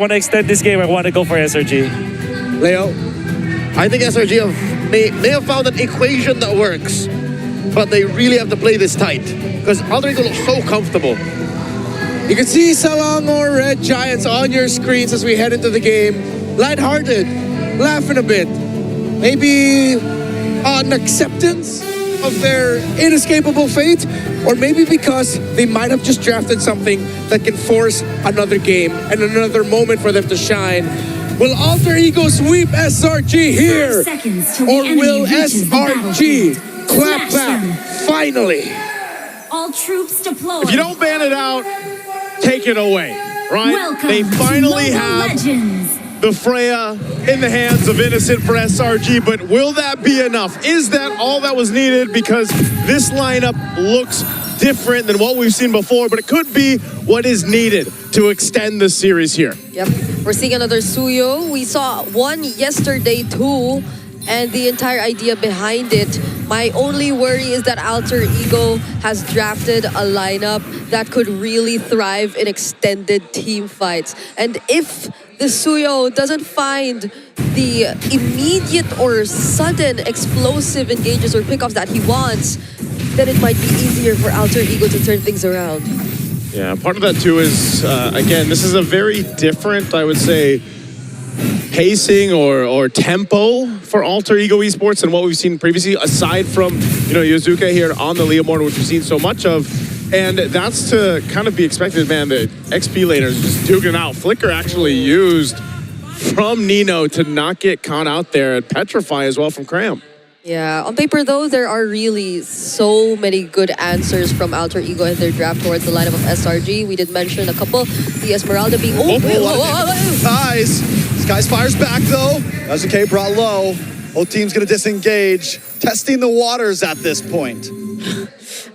want to extend this game, I want to go for SRG. Leo, I think SRG may have found an equation that works, but they really have to play this tight because Alter Ego looks so comfortable. You can see Selangor Red Giants on your screens as we head into the game. Lighthearted, laughing a bit. Maybe an acceptance of their inescapable fate, or maybe because they might have just drafted something that can force another game and another moment for them to shine. Will Alter Ego sweep SRG here? Or will SRG clap back finally? All troops deployed. If you don't ban it out, take it away, right? Welcome they finally to have Legends. the Freya in the hands of Innocent for SRG, but will that be enough? Is that all that was needed? Because this lineup looks different than what we've seen before, but it could be what is needed to extend the series here. Yep, we're seeing another Suyo. We saw one yesterday too, and the entire idea behind it. My only worry is that Alter Ego has drafted a lineup that could really thrive in extended team fights. And if the Suyo doesn't find the immediate or sudden explosive engages or pickups that he wants, then it might be easier for Alter Ego to turn things around. Yeah, part of that too is, again, this is a very different, I would say, pacing or tempo for Alter Ego Esports than what we've seen previously, aside from, Yozuka here on the Leo Mortar, which we've seen so much of. And that's to kind of be expected, man. The XP laners just duking out. Flicker actually used from Nino to not get caught out there, and Petrify as well from Cram. Yeah, on paper though, there are really so many good answers from Alter Ego in their draft towards the lineup of SRG. We did mention a couple, the Esmeralda being... Skies. Skies fires back though. Azuke brought low. Both teams gonna disengage. Testing the waters at this point.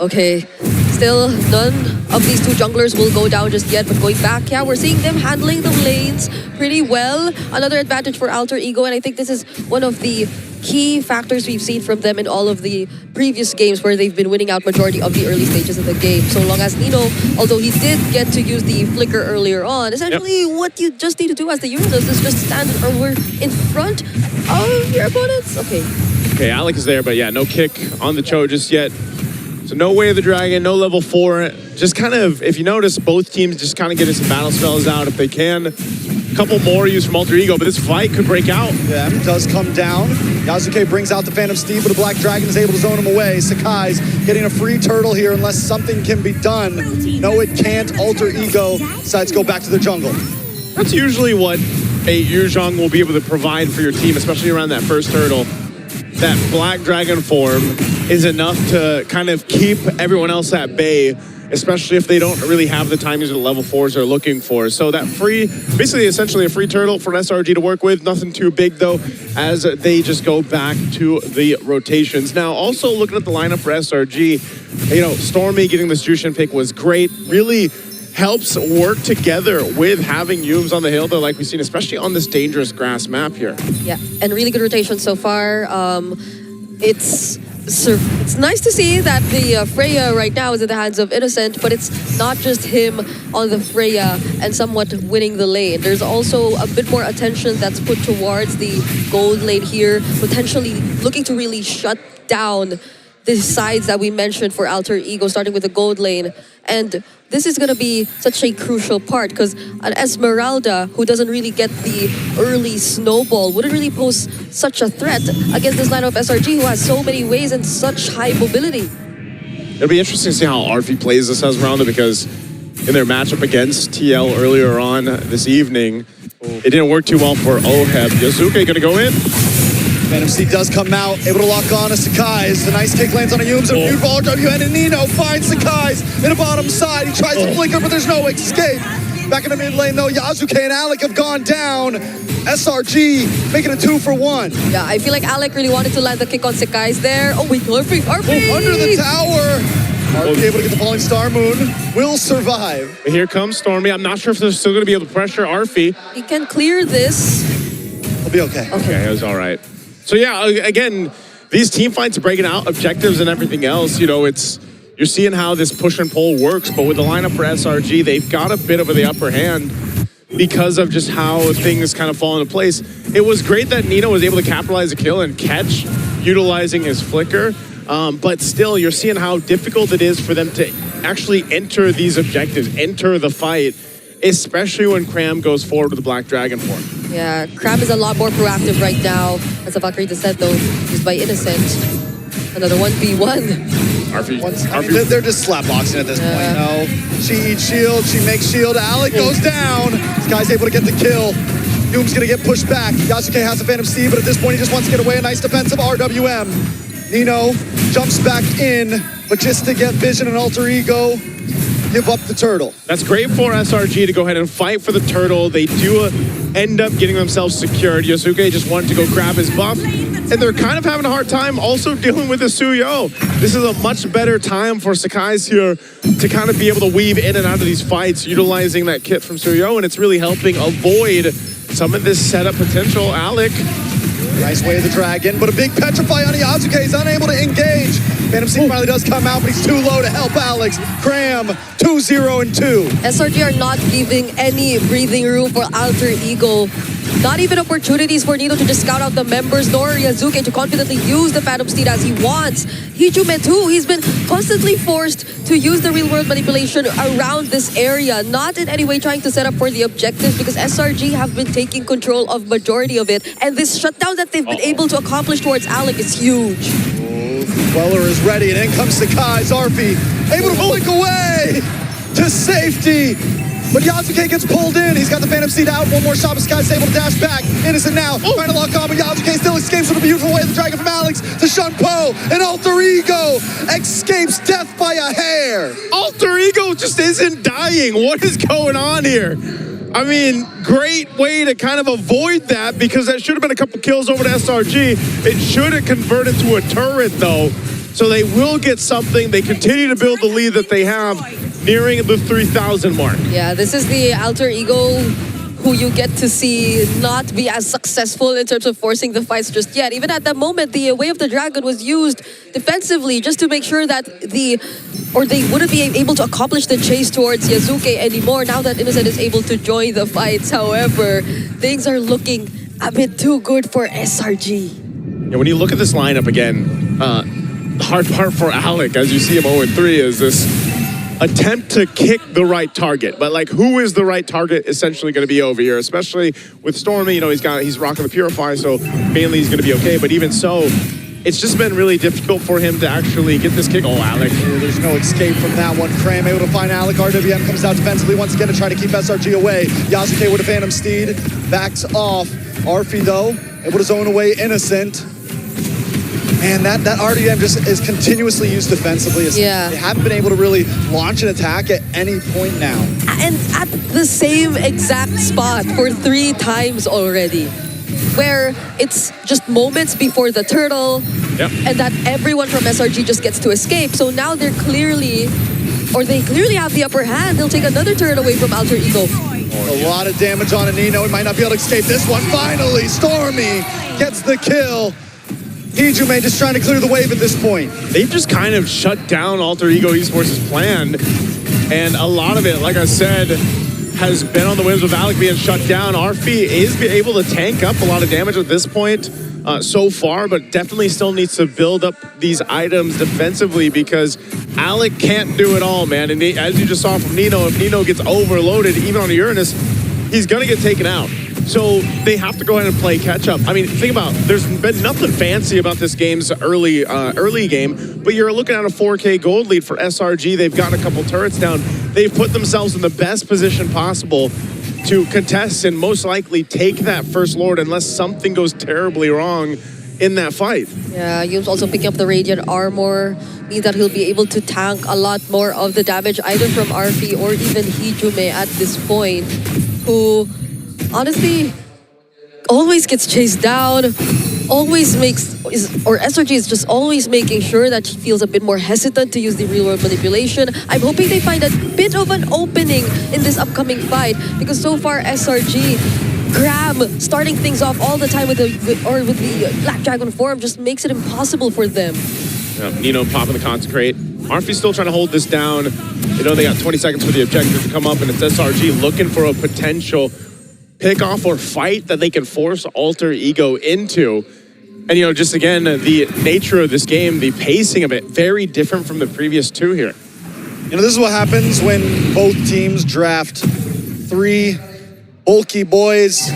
Okay, still none of these two junglers will go down just yet, but going back, yeah, we're seeing them handling the lanes pretty well. Another advantage for Alter Ego, and I think this is one of the key factors we've seen from them in all of the previous games where they've been winning out majority of the early stages of the game. So long as Nino, although he did get to use the flicker earlier on, essentially what you just need to do as the Euro does is just stand or in front of your opponents. Okay, Alec is there, but yeah, no kick on the Cho just yet. So no Way of the Dragon, no level 4. Just kind of, if you notice, both teams just kind of getting some battle spells out if they can. A couple more used from Alter Ego, but this fight could break out. Yeah, it does come down. Yazuke brings out the Phantom Steed, but the Black Dragon is able to zone him away. Sakai's getting a free turtle here unless something can be done. No, it can't. Alter Ego decides to go back to the jungle. That's usually what a Yuzhong will be able to provide for your team, especially around that first turtle. That Black Dragon form is enough to kind of keep everyone else at bay, especially if they don't really have the timings or the level 4s they're looking for. So that free, basically essentially a free turtle for an SRG to work with. Nothing too big though, as they just go back to the rotations. Now, also looking at the lineup for SRG, Stormy getting this Jushin pick was great. Really helps work together with having Yums on the hill though, like we've seen, especially on this dangerous grass map here. Yeah, and really good rotation so far. It's nice to see that the Freya right now is in the hands of Innocent, but it's not just him on the Freya and somewhat winning the lane. There's also a bit more attention that's put towards the gold lane here, potentially looking to really shut down the sides that we mentioned for Alter Ego, starting with the gold lane. And this is going to be such a crucial part because an Esmeralda who doesn't really get the early snowball wouldn't really pose such a threat against this lineup of SRG who has so many ways and such high mobility. It'll be interesting to see how Arfi plays this Esmeralda, because in their matchup against TL earlier on this evening, it didn't work too well for Oheb. Yosuke going to go in. Phantom Steed does come out, able to lock on to Sakai's. The nice kick lands on a Yums, and beautiful RWN, and Nino finds Sakai's in the bottom side. He tries to flicker, but there's no escape. Back in the mid lane, though, Yazuke and Alec have gone down. SRG making a 2-for-1. Yeah, I feel like Alec really wanted to land the kick on Sakai's there. Oh, wait, Arfi! Under the tower. Arfi able to get the falling star moon. Will survive. Here comes Stormy. I'm not sure if they're still going to be able to pressure Arfi. He can clear this. He'll be okay. Okay, it was all right. So yeah, again, these team fights are breaking out objectives and everything else. You're seeing how this push and pull works, but with the lineup for SRG, they've got a bit of the upper hand. because of just how things kind of fall into place. It was great that Nino was able to capitalize a kill and catch, utilizing his flicker. But still, you're seeing how difficult it is for them to actually enter these objectives, enter the fight, especially when Cram goes forward with the Black Dragon form. Yeah, Cram is a lot more proactive right now. As Avakrita said, though, used by Innocent. Another 1v1. They're just slapboxing at this point. No, she eats shield, she makes shield. Alec goes down. This guy's able to get the kill. Doom's gonna get pushed back. Yasuke has a Phantom Steed, but at this point he just wants to get away. A nice defensive RWM. Nino jumps back in, but just to get Vision and Alter Ego, give up the turtle. That's great for SRG to go ahead and fight for the turtle. They do end up getting themselves secured. Yosuke just wanted to go grab his buff, and they're kind of having a hard time also dealing with the Suyo. This is a much better time for Sakai's here to kind of be able to weave in and out of these fights, utilizing that kit from Suyo, and it's really helping avoid some of this setup potential. Alec. Nice way of the dragon, but a big petrify on Yasuke. He's unable to engage. Phantom Steed finally does come out, but he's too low to help Alex. Cram, 2-0-2. SRG are not giving any breathing room for Alter Ego. Not even opportunities for Nino to just scout out the members, nor Yasuke to confidently use the Phantom Steed as he wants. Hijume too, he's been constantly forced to use the real-world manipulation around this area, not in any way trying to set up for the objectives, because SRG have been taking control of majority of it, and this shutdown that they've been able to accomplish towards Alec is huge. Weller is ready, and in comes Sakai. Zarfi able to flick away to safety. But Yasuke gets pulled in. He's got the Phantom Steed out. One more shot, but Sky's able to dash back. Innocent now, trying to lock on, but Yasuke still escapes with a beautiful way. The dragon from Alex to Shunpo, and Alter Ego escapes death by a hair. Alter Ego just isn't dying. What is going on here? I mean, great way to kind of avoid that, because that should have been a couple kills over to SRG. It should have converted to a turret, though. So they will get something. They continue to build the lead that they have, nearing the 3,000 mark. Yeah, this is the Alter Ego who you get to see not be as successful in terms of forcing the fights just yet. Even at that moment, the Way of the Dragon was used defensively just to make sure that they wouldn't be able to accomplish the chase towards Yasuke anymore now that Innocent is able to join the fights. However, things are looking a bit too good for SRG. Yeah, when you look at this lineup again, the hard part for Alec, as you see him 0-3, is this attempt to kick the right target. But like, who is the right target essentially going to be over here? Especially with Stormy, you know, he's rocking the Purify, so mainly he's going to be okay. But even so, it's just been really difficult for him to actually get this kick. Oh, Alec. There's no escape from that one. Cram able to find Alec. RWM comes out defensively once again to try to keep SRG away. Yasuke with a Phantom Steed backs off. Arfi, though, able to zone away Innocent. Man, that RDM just is continuously used defensively. Yeah. They haven't been able to really launch an attack at any point now. And at the same exact spot for 3 times already, where it's just moments before the turtle, and that everyone from SRG just gets to escape. So now they clearly have the upper hand. They'll take another turret away from Alter Ego. A lot of damage on Nino. He might not be able to escape this one. Finally, Stormy gets the kill. Hijume just trying to clear the wave at this point. They've just kind of shut down Alter Ego Esports' plan. And a lot of it, like I said, has been on the whims with Alec being shut down. Arfi is able to tank up a lot of damage at this point so far, but definitely still needs to build up these items defensively, because Alec can't do it all, man. And as you just saw from Nino, if Nino gets overloaded, even on a Uranus, he's going to get taken out. So they have to go ahead and play catch up. I mean, think about, there's been nothing fancy about this game's early game, but you're looking at a 4K gold lead for SRG. They've gotten a couple turrets down. They've put themselves in the best position possible to contest and most likely take that first Lord unless something goes terribly wrong in that fight. Yeah, Yume's also picking up the Radiant Armor, means that he'll be able to tank a lot more of the damage either from Arfi or even Hijume at this point, who honestly always gets chased down, SRG is just always making sure that he feels a bit more hesitant to use the real world manipulation. I'm hoping they find a bit of an opening in this upcoming fight, because so far SRG, Grab starting things off all the time with the Black Dragon form just makes it impossible for them. Nino popping the Consecrate. Arfy's still trying to hold this down. You know, they got 20 seconds for the objective to come up, and it's SRG looking for a potential pick-off or fight that they can force Alter Ego into. And, you know, just again, the nature of this game, the pacing of it, very different from the previous two here. You know, this is what happens when both teams draft 3 bulky boys,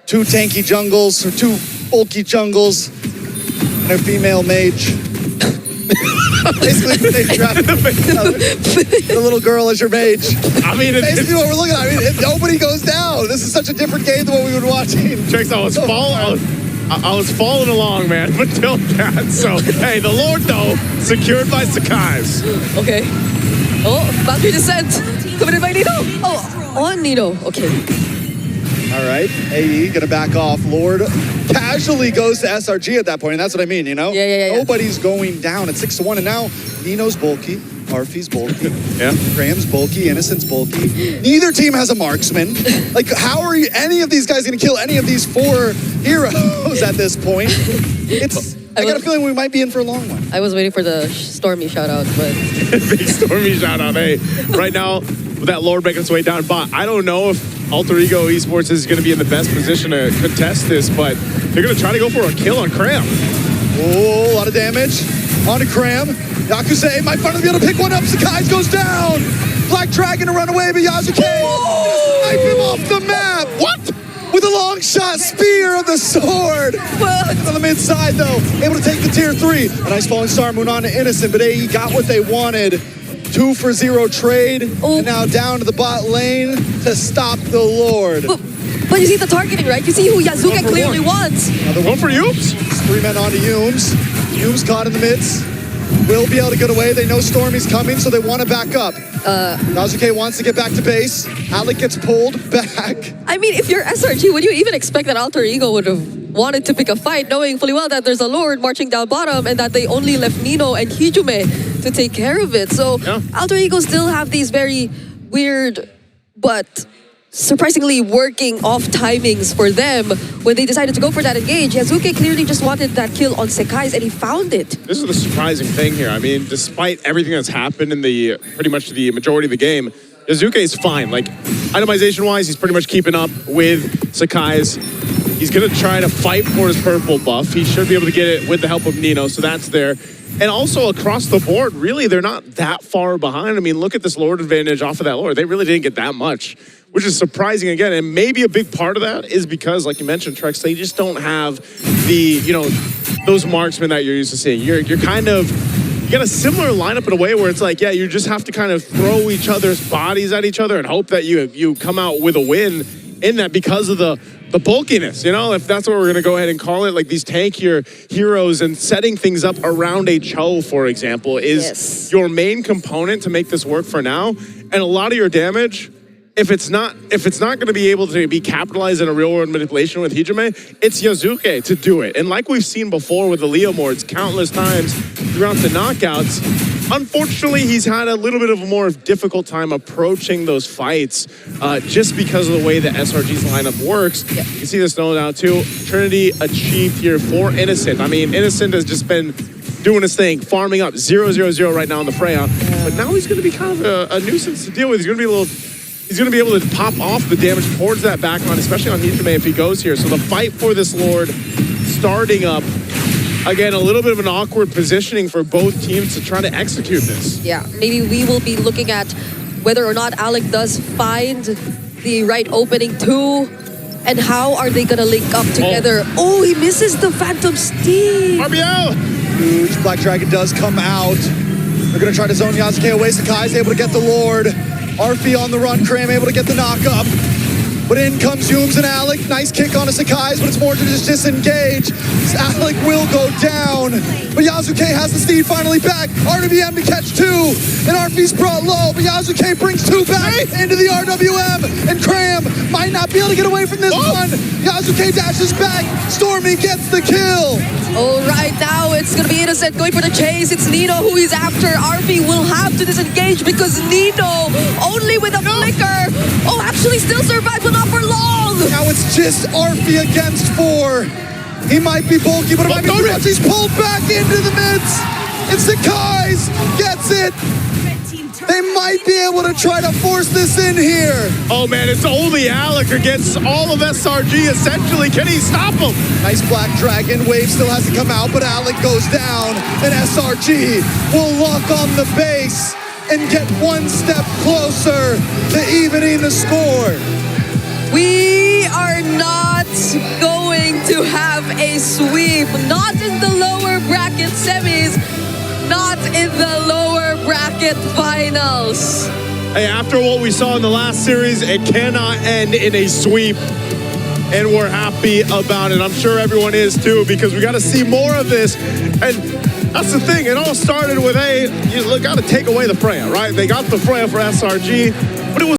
2 tanky jungles, or 2 bulky jungles, and a female mage. Basically, they drafted the little girl as your mage. I mean, Basically what we're looking at. I mean, nobody goes down. This is such a different game than what we were watching. Tricks, I was following along, man, until that. So, hey, the Lord, though, secured by Sakai's. Okay. Oh, boundary descent. Committed by Nino. Oh, on Nino. Okay. All right, AE gonna back off. Lord casually goes to SRG at that point, and that's what I mean, you know? Yeah. Nobody's going down at 6-1, and now Nino's bulky, Arfy's bulky, Yeah. Graham's bulky, Innocent's bulky. Neither team has a marksman. Like, how are any of these guys gonna kill any of these 4 heroes at this point? I got a feeling we might be in for a long one. I was waiting for the Stormy shout out, but Big Stormy shout out. Hey, right now, with that Lord making its way down bot, I don't know if Alter Ego Esports is going to be in the best position to contest this, but they're going to try to go for a kill on Cram. Oh, a lot of damage. On to Cram. Yakuza might finally be able to pick one up. Sakai's goes down. Black Dragon to run away, but Yasuke snipe him off the map. What? With a long shot spear of the sword. what? On the mid side, though, able to take the tier 3. A nice falling star moon on to Innocent, but AE got what they wanted. 2 for 0 trade, and now down to the bot lane to stop the Lord. But you see the targeting, right? You see who Yazuka clearly wants. Another one for Yooms. 3 men on to Yooms. Yooms caught in the midst. Will be able to get away. They know Stormy's coming, so they want to back up. Yazuke wants to get back to base. Alec gets pulled back. I mean, if you're SRG, would you even expect that Alter Ego would have wanted to pick a fight, knowing fully well that there's a Lord marching down bottom and that they only left Nino and Hijume to take care of it? So Alter Ego still have these very weird but surprisingly working off timings for them when they decided to go for that engage. Yazuke clearly just wanted that kill on Sekai's and he found it. This is the surprising thing here. I mean, despite everything that's happened in the pretty much the majority of the game, Yazuke is fine. Like, itemization-wise, he's pretty much keeping up with Sakai's. He's going to try to fight for his purple buff. He should be able to get it with the help of Nino, so that's there. And also across the board, really, they're not that far behind. I mean, look at this Lord advantage off of that Lord. They really didn't get that much, which is surprising again. And maybe a big part of that is because, like you mentioned, Trex, they just don't have the, you know, those marksmen that you're used to seeing. You're kind of, you got a similar lineup in a way where it's like, yeah, you just have to kind of throw each other's bodies at each other and hope that you come out with a win in that because of the bulkiness, you know, if that's what we're going to go ahead and call it, like these tankier heroes and setting things up around a Cho, for example, is your main component to make this work for now. And a lot of your damage, if it's not going to be able to be capitalized in a real world manipulation with Hijume, it's Yazuke to do it. And like we've seen before with the Leomords countless times throughout the knockouts, unfortunately, he's had a little bit of a more difficult time approaching those fights just because of the way that SRG's lineup works. You can see this now too. Trinity achieved here for Innocent. I mean, Innocent has just been doing his thing, farming up 0-0-0 right now in the Freya. But now he's going to be kind of a nuisance to deal with. He's going to be able to pop off the damage towards that backline, especially on Hijume if he goes here. So the fight for this Lord starting up. Again, a little bit of an awkward positioning for both teams to try to execute this. Yeah, maybe we will be looking at whether or not Alec does find the right opening too, and how are they gonna link up together. Oh, he misses the Phantom Steam. RBL! Huge Black Dragon does come out. They're gonna try to zone Yasuke away. Sakai's able to get the Lord. Arfy on the run, Cram able to get the knock up. But in comes Yooms and Alec. Nice kick onto Sakai's, but it's more to just disengage. Alec will go down. But Yasuke has the steed finally back. RWM to catch 2. And Arfy's brought low, but Yasuke brings 2 back into the RWM. And Cram might not be able to get away from this one. Yasuke dashes back. Stormy gets the kill. All right, now it's gonna be Innocent going for the chase. It's Nino who he's after. Arfy will have to disengage because Nino only with a flicker. Oh, actually still survived, but not for long. Now it's just Arfy against 4. He might be bulky, but it might be too much. He's pulled back into the midst. And Sakai's gets it. They might be able to try to force this in here. Oh man, it's only Alec against all of SRG essentially. Can he stop him? Nice Black Dragon. Wave still has to come out, but Alec goes down. And SRG will lock on the base and get one step closer to evening the score. We are not going to have a sweep. Not in the lower bracket semis. Not in the lower bracket finals. Hey, after what we saw in the last series, it cannot end in a sweep. And we're happy about it. I'm sure everyone is too, because we got to see more of this. And that's the thing. It all started with, hey, you got to take away the Freya, right? They got the Freya for SRG, but it was